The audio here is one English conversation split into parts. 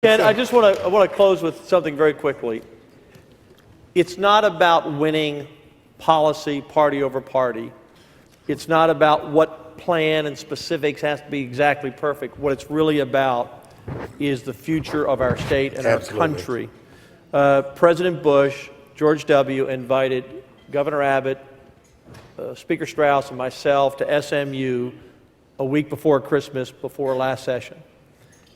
Ken, I want to close with something very quickly. It's not about winning policy party over party. It's not about what plan and specifics has to be exactly perfect. What it's really about is the future of our state and our country. President Bush, George W. invited Governor Abbott, Speaker Strauss, and myself to SMU a week before Christmas, before last session.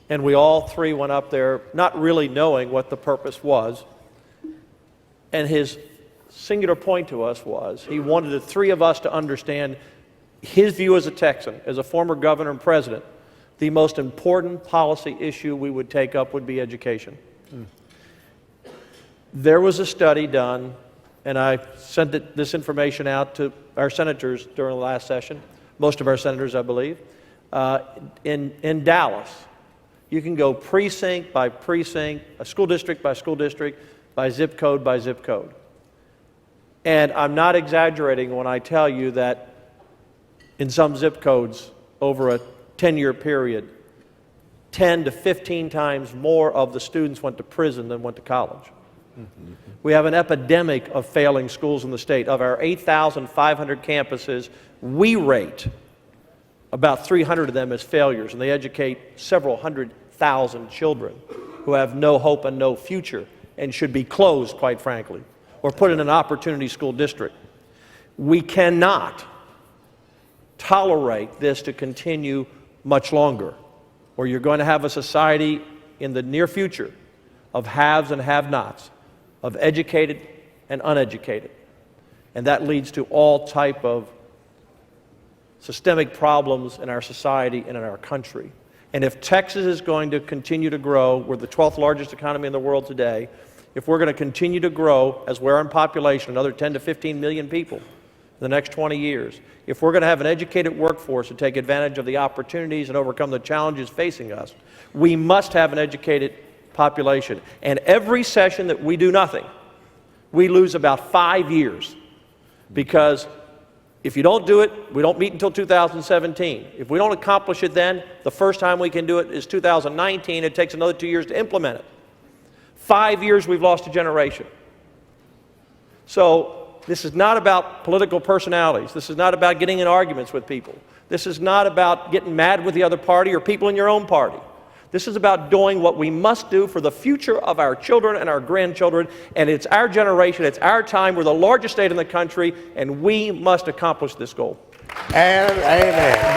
And we all three went up there not really knowing what the purpose was. And his singular point to us was he wanted the three of us to understand his view as a Texan, as a former governor and president, the most important policy issue we would take up would be education. There was a study done, and I sent this information out to our senators during the last session, most of our senators, I believe, in Dallas. You can go precinct by precinct, school district by school district, by zip code by zip code. And I'm not exaggerating when I tell you that in some zip codes, over a 10-year period, 10 to 15 times more of the students went to prison than went to college. We have an epidemic of failing schools in the state. Of our 8,500 campuses, we rate about 300 of them as failures, and they educate several 100,000 children who have no hope and no future and should be closed, quite frankly, or put in an opportunity school district. We cannot tolerate this to continue much longer, or you're going to have a society in the near future of haves and have-nots, of educated and uneducated. And that leads to all type of systemic problems in our society and in our country. And if Texas is going to continue to grow, we're the 12th largest economy in the world today, if we're going to continue to grow as we're in population, another 10 to 15 million people in the next 20 years, if we're going to have an educated workforce to take advantage of the opportunities and overcome the challenges facing us, we must have an educated population. And every session that we do nothing, we lose about 5 years, because if you don't do it, we don't meet until 2017. If we don't accomplish it then, the first time we can do it is 2019. It takes another 2 years to implement it. 5 years we've lost a generation. So this is not about political personalities. This is not about getting in arguments with people. This is not about getting mad with the other party or people in your own party. This is about doing what we must do for the future of our children and our grandchildren, and it's our generation, it's our time. We're the largest state in the country, and we must accomplish this goal. And amen.